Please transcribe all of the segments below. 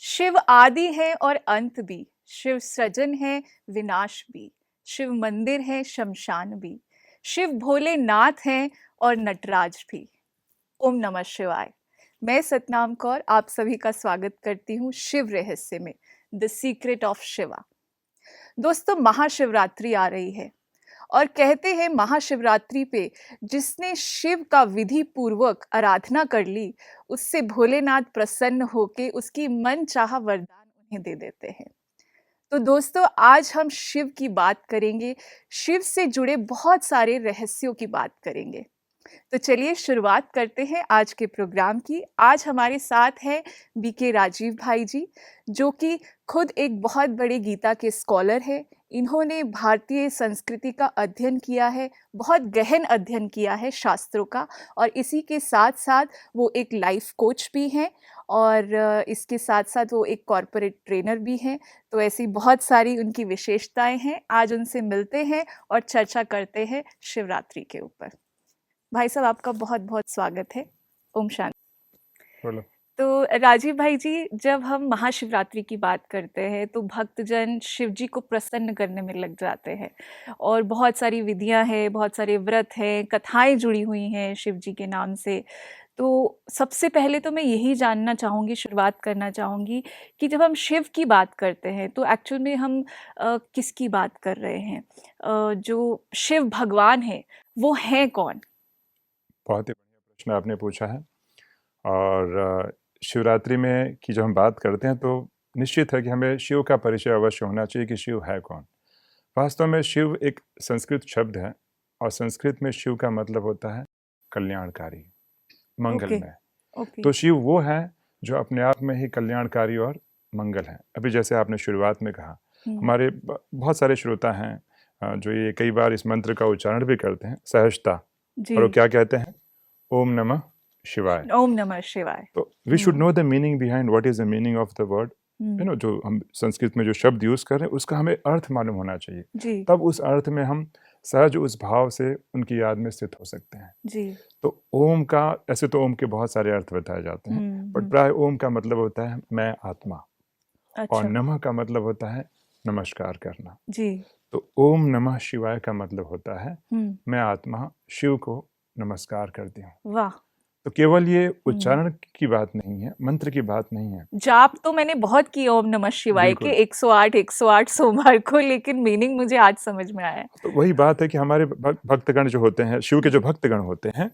शिव आदि है और अंत भी, शिव सृजन है विनाश भी, शिव मंदिर है शमशान भी, शिव भोलेनाथ हैं और नटराज भी। ओम नमः शिवाय। मैं सतनाम कौर आप सभी का स्वागत करती हूँ शिव रहस्य में, द सीक्रेट ऑफ शिवा। दोस्तों, महाशिवरात्रि आ रही है और कहते हैं महाशिवरात्रि पे जिसने शिव का विधि पूर्वक आराधना कर ली, उससे भोलेनाथ प्रसन्न होके उसकी मन चाहा वरदान उन्हें दे देते हैं। तो दोस्तों, आज हम शिव की बात करेंगे, शिव से जुड़े बहुत सारे रहस्यों की बात करेंगे। तो चलिए शुरुआत करते हैं आज के प्रोग्राम की। आज हमारे साथ हैं बीके राजीव भाई जी, जो कि खुद एक बहुत बड़े गीता के स्कॉलर हैं। इन्होंने भारतीय संस्कृति का अध्ययन किया है, बहुत गहन अध्ययन किया है शास्त्रों का, और इसी के साथ साथ वो एक लाइफ कोच भी हैं और इसके साथ साथ वो एक कॉरपोरेट ट्रेनर भी हैं। तो ऐसी बहुत सारी उनकी विशेषताएं हैं। आज उनसे मिलते हैं और चर्चा करते हैं शिवरात्रि के ऊपर। भाई साहब, आपका बहुत बहुत स्वागत है। ओम शांति। बोलो। तो राजीव भाई जी, जब हम महाशिवरात्रि की बात करते हैं तो भक्तजन शिव जी को प्रसन्न करने में लग जाते हैं और बहुत सारी विधियां हैं, बहुत सारे व्रत हैं, कथाएं जुड़ी हुई हैं शिव जी के नाम से। तो सबसे पहले तो मैं यही जानना चाहूँगी, शुरुआत करना चाहूँगी कि जब हम शिव की बात करते हैं तो एक्चुअल में हम किसकी बात कर रहे हैं? जो शिव भगवान है वो है कौन? बहुत ही बढ़िया प्रश्न आपने पूछा है। और शिवरात्रि में की जब हम बात करते हैं तो निश्चित है कि हमें शिव का परिचय अवश्य होना चाहिए कि शिव है कौन। वास्तव में शिव एक संस्कृत शब्द है और संस्कृत में शिव का मतलब होता है कल्याणकारी, मंगलमय। ओके। तो शिव वो है जो अपने आप में ही कल्याणकारी और मंगल है। अभी जैसे आपने शुरुआत में कहा, हमारे बहुत सारे श्रोता हैं जो ये कई बार इस मंत्र का उच्चारण भी करते हैं सहजता, और वो क्या कहते हैं? ओम नमः शिवाय। ओम नमः शिवाय। तो we should know the meaning behind what is the meaning of the word. जो हम संस्कृत में जो शब्द यूज कर रहे हैं उसका हमें अर्थ मालूम होना चाहिए जी। तब उस अर्थ में हम सहज उस भाव से उनकी याद में स्थित हो सकते हैं जी। तो ओम का, ऐसे तो ओम के बहुत सारे अर्थ बताए जाते हैं, बट प्राय ओम का मतलब होता है मैं आत्मा। और नमः का मतलब होता है नमस्कार करना। जी। तो ओम नमः शिवाय का मतलब होता है मैं आत्मा शिव को नमस्कार करती हूँ। वाह। तो केवल ये उच्चारण की बात नहीं है, मंत्र की बात नहीं है। जाप तो मैंने बहुत की ओम नमः शिवाय के 108 सोमवार को, लेकिन मीनिंग मुझे आज समझ में आया। तो वही बात है कि हमारे भक्तगण जो होते हैं, शिव के जो भक्तगण होते हैं,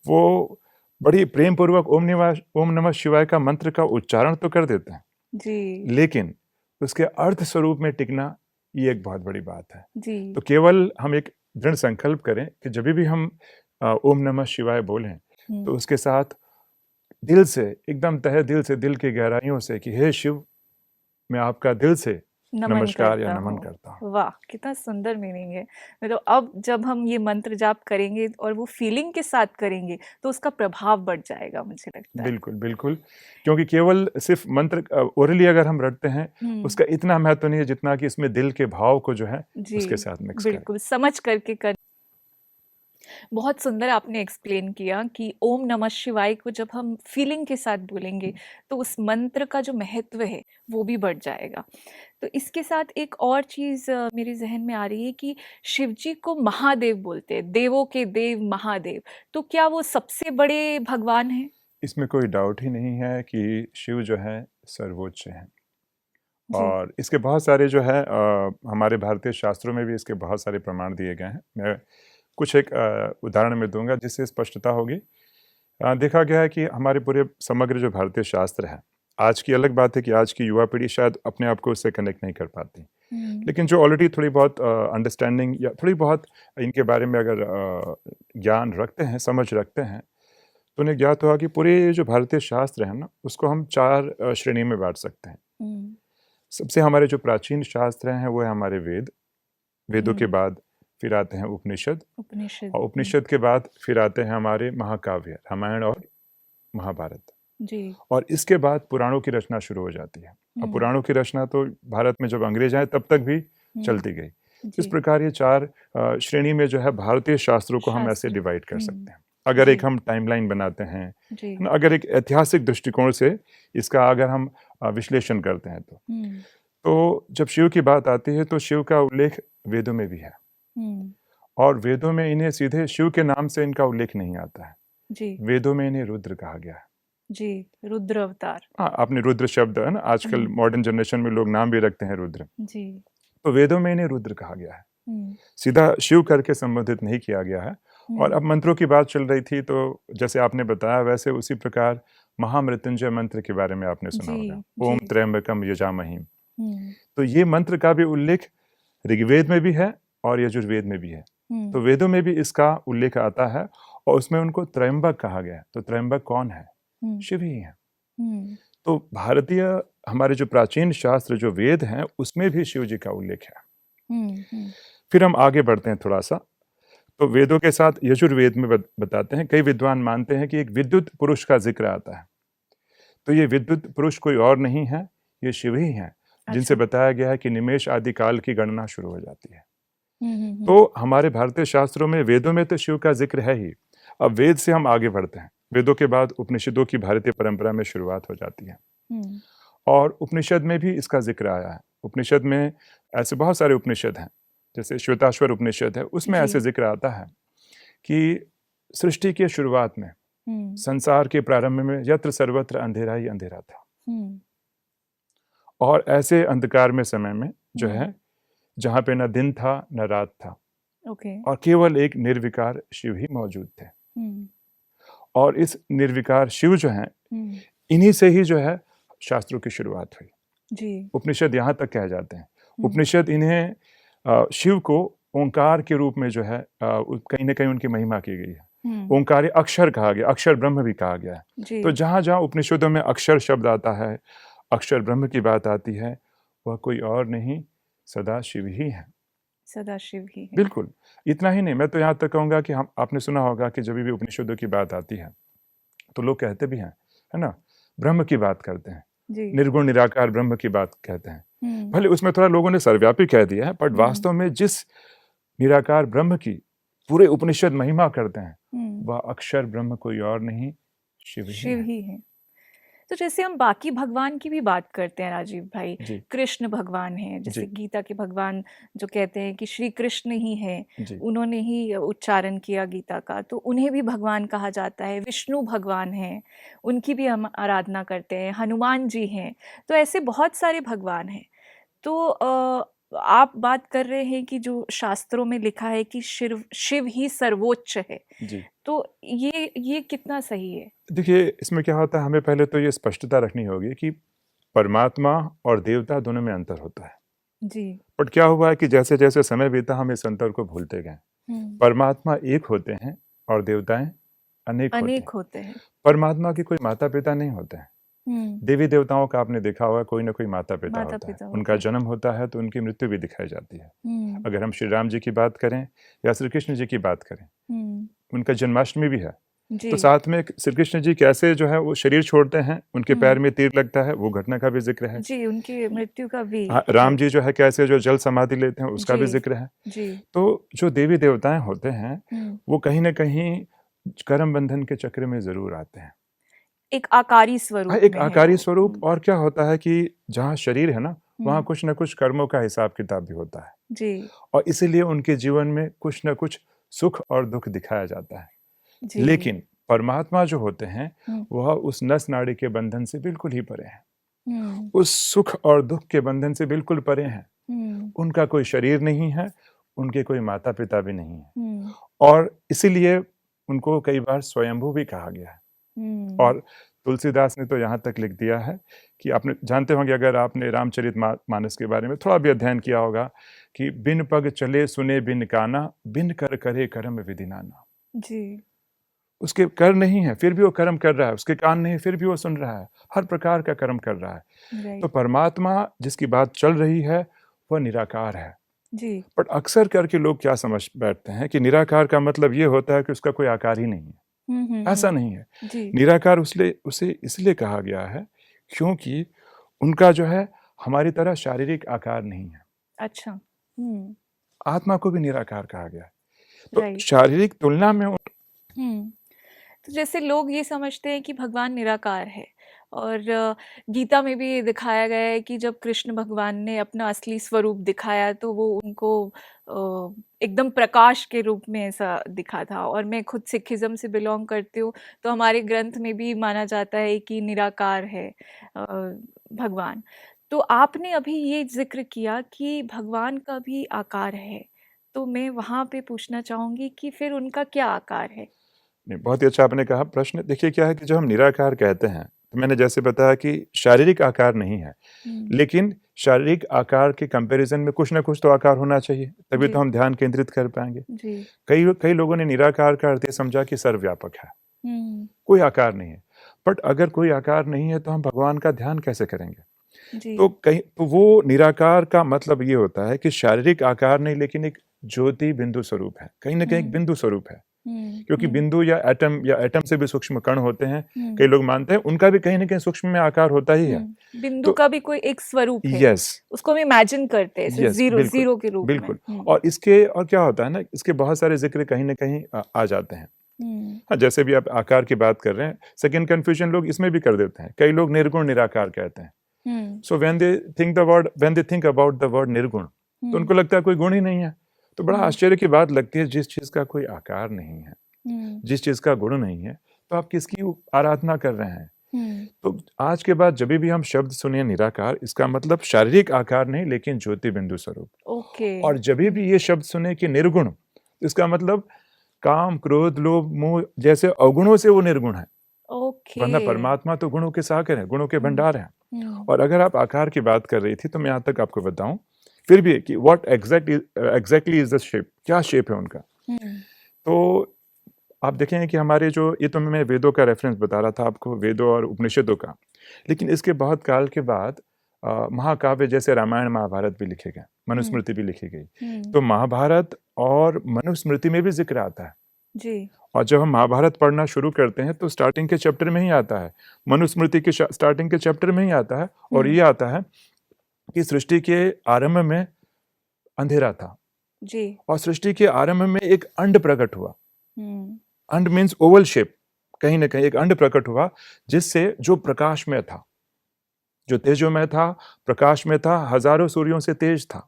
वो बड़ी प्रेम पूर्वक ओम नमः शिवाय का मंत्र का उच्चारण तो कर देते हैं जी, लेकिन उसके अर्थ स्वरूप में टिकना ये एक बहुत बड़ी बात है जी। तो केवल हम एक दृढ़ संकल्प करें कि जब भी हम ओम नमः शिवाय बोलें तो उसके साथ दिल से, एकदम तहे दिल से, दिल की गहराइयों से कि हे शिव, मैं आपका दिल से नमस्कार या नमन करता हूँ। वाह, कितना सुंदर मीनिंग है। मतलब अब जब हम ये मंत्र जाप करेंगे और वो फीलिंग के साथ करेंगे तो उसका प्रभाव बढ़ जाएगा, मुझे लगता है। बिल्कुल बिल्कुल, क्योंकि केवल सिर्फ मंत्र ओरली अगर हम रटते हैं उसका इतना महत्व नहीं है जितना कि इसमें दिल के भाव को जो है उसके साथ मिक्स करें। बिल्कुल समझ करके कर। बहुत सुंदर आपने एक्सप्लेन किया कि ओम नमः शिवाय को जब हम फीलिंग के साथ बोलेंगे तो उस मंत्र का जो महत्व है वो भी बढ़ जाएगा। तो इसके साथ एक और चीज़ मेरे जहन में आ रही है कि शिव जी को महादेव बोलते हैं, देवों के देव महादेव। तो क्या वो सबसे बड़े भगवान हैं? इसमें कोई डाउट ही नहीं है कि शिव जो है सर्वोच्च हैं और इसके बहुत सारे जो है हमारे भारतीय शास्त्रों में भी इसके बहुत सारे प्रमाण दिए गए हैं। मैं कुछ एक उदाहरण में दूंगा जिससे स्पष्टता होगी। देखा गया है कि हमारे पूरे समग्र जो भारतीय शास्त्र है, आज की अलग बात है कि आज की युवा पीढ़ी शायद अपने आप को उससे कनेक्ट नहीं कर पाती, लेकिन जो ऑलरेडी थोड़ी बहुत अंडरस्टैंडिंग या थोड़ी बहुत इनके बारे में अगर ज्ञान रखते हैं, समझ रखते हैं, तो उन्हें ज्ञात होगा कि पूरे जो भारतीय शास्त्र है ना, उसको हम 4 श्रेणी में बांट सकते हैं। सबसे हमारे जो प्राचीन शास्त्र हैं वो है हमारे वेद, वेदों के बाद फिर आते हैं उपनिषद, और उपनिषद के बाद फिर आते हैं हमारे महाकाव्य, रामायण और महाभारत जी। और इसके बाद पुराणों की रचना शुरू हो जाती है। अब पुराणों की रचना तो भारत में जब अंग्रेज आए तब तक भी चलती गई। इस प्रकार ये 4 श्रेणी में जो है भारतीय शास्त्रों को हम ऐसे डिवाइड कर सकते हैं। अगर एक हम टाइमलाइन बनाते हैं, अगर एक ऐतिहासिक दृष्टिकोण से इसका अगर हम विश्लेषण करते हैं हम्म तो जब शिव की बात आती है तो शिव का उल्लेख वेदों में भी है, हम्म और वेदों में इन्हें सीधे शिव के नाम से इनका उल्लेख नहीं आता है। जी वेदों में इन्हें रुद्र कहा गया है। जी रुद्र अवतार। हाँ, आपने रुद्र शब्द है ना, आजकल हम्म मॉडर्न जनरेशन में लोग नाम भी रखते हैं रुद्र, जी तो वेदों में इन्हें रुद्र कहा गया है, हम्म सीधा शिव करके संबोधित नहीं किया गया है। और अब हम्म मंत्रों की बात चल रही थी, तो जैसे आपने बताया वैसे उसी प्रकार महामृत्युंजय मंत्र के बारे में आपने सुना जी होगा, जी ओम त्र्यंबकम यजामहि। हम्म तो ये मंत्र का भी उल्लेख ऋग्वेद में भी है और यजुर्वेद में भी है। तो वेदों में भी इसका उल्लेख आता है और उसमें उनको त्रयंबक कहा गया है। तो त्रयंबक कौन है? हम्म शिव ही है। हम्म तो भारतीय हमारे जो प्राचीन शास्त्र जो वेद हैं उसमें भी शिव जी का उल्लेख है। हम्म फिर हम आगे बढ़ते हैं थोड़ा सा, तो वेदों के साथ यजुर्वेद में बताते हैं, कई विद्वान मानते हैं कि एक विद्युत पुरुष का जिक्र आता है। तो ये विद्युत पुरुष कोई और नहीं है, ये शिव ही हैं, जिनसे अच्छा बताया गया है कि निमेष आदि काल की गणना शुरू हो जाती है। हम्म तो हमारे भारतीय शास्त्रों में वेदों में तो शिव का जिक्र है ही। अब वेद से हम आगे बढ़ते हैं, वेदों के बाद उपनिषदों की भारतीय परंपरा में शुरुआत हो जाती है, हम्म और उपनिषद में भी इसका जिक्र आया है। उपनिषद में ऐसे बहुत सारे उपनिषद हैं, जैसे श्वेताश्वर उपनिषद है, उसमें जी ऐसे जिक्र आता है कि सृष्टि के शुरुआत में, हम्म संसार के प्रारंभ में यत्र सर्वत्र अंधेरा ही अंधेरा था, हम्म और ऐसे अंधकार में समय में जो हम्म है, जहाँ पे न दिन था न रात था, ओके और केवल एक निर्विकार शिव ही मौजूद थे। हम्म और इस निर्विकार शिव जो हैं, हम्म इन्हीं से ही जो है शास्त्रों की शुरुआत हुई। जी उपनिषद यहाँ तक कह जाते हैं। हम्म उपनिषद इन्हें शिव को ओंकार के रूप में जो है कहीं ना कहीं उनकी महिमा की गई है। हम्म ओंकार अक्षर कहा गया, अक्षर ब्रह्म भी कहा गया है। जी तो जहाँ जहाँ उपनिषदों में अक्षर शब्द आता है, अक्षर ब्रह्म की बात आती है, वह कोई और नहीं, सदा शिव ही है। सदाशिव ही है। बिल्कुल। इतना ही नहीं, मैं तो यहाँ तक कहूँगा कि हम, आपने सुना होगा कि जब भी उपनिषदों की बात आती है तो लोग कहते भी हैं, है ना, ब्रह्म की बात करते हैं, जी निर्गुण निराकार ब्रह्म की बात कहते हैं। हम्म भले उसमें थोड़ा लोगों ने सर्वव्यापी कह दिया है, बट हम्म वास्तव में जिस निराकार ब्रह्म की पूरे उपनिषद महिमा करते हैं, वह अक्षर ब्रह्म कोई और नहीं, शिव ही शिव है। ही है। तो जैसे हम बाकी भगवान की भी बात करते हैं राजीव भाई, जी कृष्ण भगवान हैं, जैसे जी गीता के भगवान जो कहते हैं कि श्री कृष्ण ही हैं, जी उन्होंने ही उच्चारण किया गीता का, तो उन्हें भी भगवान कहा जाता है। विष्णु भगवान हैं, उनकी भी हम आराधना करते हैं। हनुमान जी हैं, तो ऐसे बहुत सारे भगवान हैं। तो आप बात कर रहे हैं कि जो शास्त्रों में लिखा है कि शिव शिव ही सर्वोच्च है, जी। तो ये कितना सही है? देखिए, इसमें क्या होता है, हमें पहले तो ये स्पष्टता रखनी होगी कि परमात्मा और देवता दोनों में अंतर होता है। जी बट क्या हुआ है कि जैसे जैसे समय बीता हम इस अंतर को भूलते गए। हम्म परमात्मा एक होते हैं और देवताएं अनेक होते हैं। अनेक होते हैं। परमात्मा के कोई माता पिता नहीं होते हैं। हुँ, देवी देवताओं का आपने देखा होगा, कोई ना कोई माता पिता होता है, माता-पिता होते उनका हैं। जन्म होता है तो उनकी मृत्यु भी दिखाई जाती है। हुँ, अगर हम श्री राम जी की बात करें या श्री कृष्ण जी की बात करें, हुँ, उनका जन्माष्टमी भी है। जी, तो साथ में श्री कृष्ण जी कैसे जो है वो शरीर छोड़ते हैं, उनके पैर हुँ, में तीर लगता है, वो घटना का भी जिक्र है। जी, उनकी मृत्यु का भी हाँ, है। राम जी जो है कैसे जो जल समाधि लेते हैं, उसका भी जी, जिक्र है। जी, तो जो देवी देवताएं होते हैं, हुँ, वो कहीं ना कहीं कर्म बंधन के चक्र में जरूर आते हैं। एक आकारी हाँ, स्वरूप एक में है आकारी वो। स्वरूप, और क्या होता है कि जहाँ शरीर है ना, वहाँ हुँ, कुछ ना कुछ कर्मों का हिसाब किताब भी होता है, जी, और इसीलिए उनके जीवन में कुछ ना कुछ सुख और दुख दिखाया जाता है। जी, लेकिन परमात्मा जो होते हैं, हुँ, वह उस नस नाड़ी के बंधन से बिल्कुल ही परे हैं, हुँ, उस सुख और दुख के बंधन से बिल्कुल परे हैं। हुँ, उनका कोई शरीर नहीं है, उनके कोई माता पिता भी नहीं है, हुँ, और इसीलिए उनको कई बार स्वयंभू भी कहा गया है। हुँ, और तुलसीदास ने तो यहाँ तक लिख दिया है कि आपने जानते होंगे, अगर आपने रामचरित मानस के बारे में थोड़ा भी अध्ययन किया होगा, कि बिन पग चले सुने बिन काना, बिन कर करे कर्म विधि नाना। जी, उसके कर नहीं है फिर भी वो कर्म कर रहा है, उसके कान नहीं फिर भी वो सुन रहा है, हर प्रकार का कर्म कर रहा है। तो राइट, परमात्मा जिसकी बात चल रही है, वह निराकार है। जी, बट अक्सर करके लोग क्या समझ बैठते हैं कि निराकार का मतलब ये होता है कि उसका कोई आकार ही नहीं है। ऐसा नहीं है। जी, निराकार उसे इसलिए कहा गया है क्योंकि उनका जो है हमारी तरह शारीरिक आकार नहीं है। अच्छा, हुँ, आत्मा को भी निराकार कहा गया है। तो राइट, शारीरिक तुलना में हुँ। तो जैसे लोग ये समझते हैं कि भगवान निराकार है, और गीता में भी ये दिखाया गया है कि जब कृष्ण भगवान ने अपना असली स्वरूप दिखाया तो वो उनको एकदम प्रकाश के रूप में ऐसा दिखा था। और मैं खुद सिखिज्म से बिलोंग करती हूँ, तो हमारे ग्रंथ में भी माना जाता है कि निराकार है भगवान। तो आपने अभी ये जिक्र किया कि भगवान का भी आकार है, तो मैं वहाँ पे पूछना चाहूँगी कि फिर उनका क्या आकार है? नहीं, बहुत ही अच्छा आपने कहा प्रश्न। देखिए क्या है कि जो हम निराकार कहते हैं, तो मैंने जैसे बताया कि शारीरिक आकार नहीं है, लेकिन शारीरिक आकार के कंपैरिजन में कुछ ना कुछ तो आकार होना चाहिए, तभी तो जी। हम ध्यान केंद्रित कर पाएंगे। जी। कई कई लोगों ने निराकार का अर्थ ये समझा कि सर्वव्यापक है, कोई आकार नहीं है। बट अगर कोई आकार नहीं है तो हम भगवान का ध्यान कैसे करेंगे? जी। तो वो निराकार का मतलब ये होता है कि शारीरिक आकार नहीं, लेकिन एक ज्योति बिंदु स्वरूप है, कहीं ना कहीं एक बिंदु स्वरूप है। क्योंकि बिंदु या एटम से भी सूक्ष्म कण होते हैं, कई लोग मानते हैं उनका भी कहीं ना कहीं सूक्ष्म में आकार होता ही है। बिंदु तो का भी कोई एक स्वरूप है, यस, उसको हम इमेजिन करते हैं यस, जीरो बिल्कुल, जीरो के रूप में। बिल्कुल। और इसके और क्या होता है ना, इसके बहुत सारे जिक्र कहीं ना कहीं आ जाते हैं। हाँ, जैसे भी आप आकार की बात कर रहे हैं, सेकंड कंफ्यूजन लोग इसमें भी कर देते हैं। कई लोग निर्गुण निराकार कहते हैं। So when they think about the word निर्गुण, तो उनको लगता है कोई गुण ही नहीं है। तो बड़ा आश्चर्य की बात लगती है, जिस चीज का कोई आकार नहीं है, जिस चीज का गुण नहीं है, तो आप किसकी आराधना कर रहे हैं? तो आज के बाद जब भी हम शब्द सुने निराकार, इसका मतलब शारीरिक आकार नहीं, लेकिन ज्योति बिंदु स्वरूप। ओके। और जब भी ये शब्द सुने कि निर्गुण, इसका मतलब काम, क्रोध, लोभ, मोह जैसे अवगुणों से वो निर्गुण है। ओके। वरना परमात्मा तो गुणों के सागर है, गुणों के भंडार हैं। और अगर आप आकार की बात कर रही थी, तो मैं यहाँ तक आपको बताऊं फिर भी कि what exactly is the shape, क्या शेप है उनका। तो आप देखेंगे कि हमारे जो, ये तो मैं वेदों का रेफरेंस बता रहा था आपको, वेदों और उपनिषदों का, लेकिन इसके बहुत काल के बाद महाकाव्य जैसे रामायण महाभारत भी लिखे गए, मनुस्मृति भी लिखी गई। तो महाभारत और मनुस्मृति में भी जिक्र आता है जी। और जब हम महाभारत पढ़ना शुरू करते हैं तो स्टार्टिंग के चैप्टर में ही आता है, मनुस्मृति के स्टार्टिंग के चैप्टर में ही आता है, और ये आता है कि सृष्टि के आरंभ में अंधेरा था जी। और सृष्टि के आरंभ में एक अंड प्रकट हुआ। अंड मीन्स ओवल शेप, कहीं ना कहीं एक अंड प्रकट हुआ, जिससे जो प्रकाश में था, जो तेजोमय था, प्रकाश में था, हजारों सूर्यों से तेज था,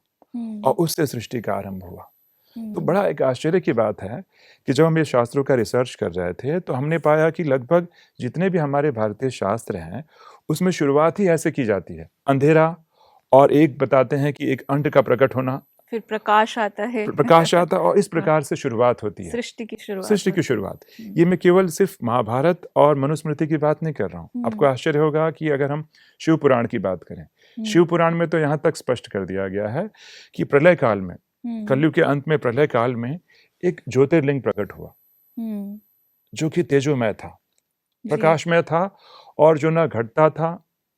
और उससे सृष्टि का आरंभ हुआ। तो बड़ा एक आश्चर्य की बात है कि जब हम ये शास्त्रों का रिसर्च कर रहे थे, तो हमने पाया कि लगभग जितने भी हमारे भारतीय शास्त्र हैं, उसमें शुरुआत ही ऐसे की जाती है, अंधेरा, और एक बताते हैं कि एक अंड का प्रकट होना, फिर प्रकाश आता है। प्रकाश आता, और इस प्रकार से शुरुआत होती है सृष्टि की शुरुआत। सृष्टि की शुरुआत। ये मैं केवल सिर्फ महाभारत और मनुस्मृति की बात नहीं कर रहा हूँ। आपको आश्चर्य होगा कि अगर हम शिव पुराण की बात करें, शिव पुराण में तो यहाँ तक स्पष्ट कर दिया गया है कि प्रलय काल में, कलयुग के अंत में, प्रलय काल में एक ज्योतिर्लिंग प्रकट हुआ, जो कि तेजोमय था, प्रकाशमय था, और जो न घटता था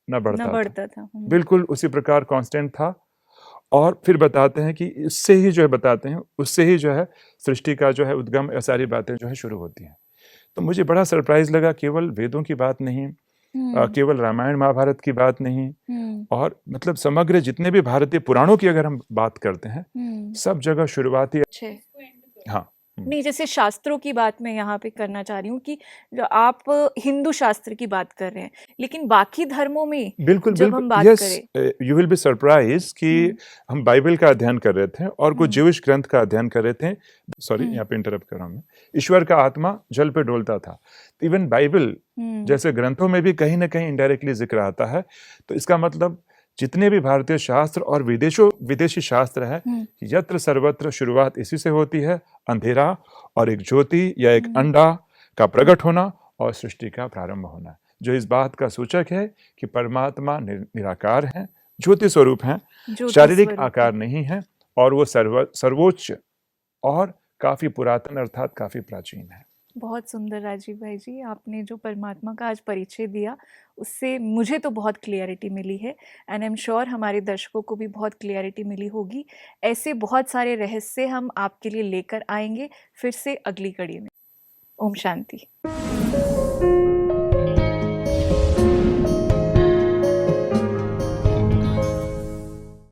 न बढ़ता था। बिल्कुल उसी प्रकार कांस्टेंट था। और फिर बताते हैं कि इससे ही जो है, बताते हैं उससे ही जो है सृष्टि का जो है उद्गम, या सारी बातें जो है शुरू होती हैं। तो मुझे बड़ा सरप्राइज लगा, केवल वेदों की बात नहीं, केवल रामायण महाभारत की बात नहीं, और मतलब समग्र जितने भी भारतीय पुराणों की अगर हम बात करते हैं, सब जगह शुरुआती। हाँ, नहीं, जैसे शास्त्रों की बात मैं यहाँ पे करना चाह रही हूँ कि आप हिंदू शास्त्र की बात कर रहे हैं, लेकिन बाकी धर्मों में बिल्कुल जब बिल्कुल, हम बात यस, करें, यू विल बी सरप्राइज कि हम बाइबल का अध्ययन कर रहे थे और कुछ ज्यूइश ग्रंथ का अध्ययन कर रहे थे। सॉरी, यहाँ पे इंटरप्ट कर रहा हूँ मैं। ईश्वर का आत्मा जल पे डोलता था। इवन बाइबल जैसे ग्रंथों में भी कहीं ना कहीं इनडायरेक्टली जिक्र आता है। तो इसका मतलब जितने भी भारतीय शास्त्र और विदेशी शास्त्र है, यत्र सर्वत्र शुरुआत इसी से होती है, अंधेरा और एक ज्योति या एक अंडा का प्रकट होना और सृष्टि का प्रारंभ होना, जो इस बात का सूचक है कि परमात्मा निराकार है, ज्योति स्वरूप है, शारीरिक आकार नहीं है, और वो सर्वोच्च और काफी पुरातन अर्थात काफी प्राचीन है। बहुत सुंदर राजीव भाई जी, आपने जो परमात्मा का आज परिचय दिया, उससे मुझे तो बहुत क्लियरिटी मिली है, एंड आई एम श्योर हमारे दर्शकों को भी बहुत क्लियरिटी मिली होगी। ऐसे बहुत सारे रहस्य हम आपके लिए लेकर आएंगे फिर से अगली कड़ी में। ओम शांति।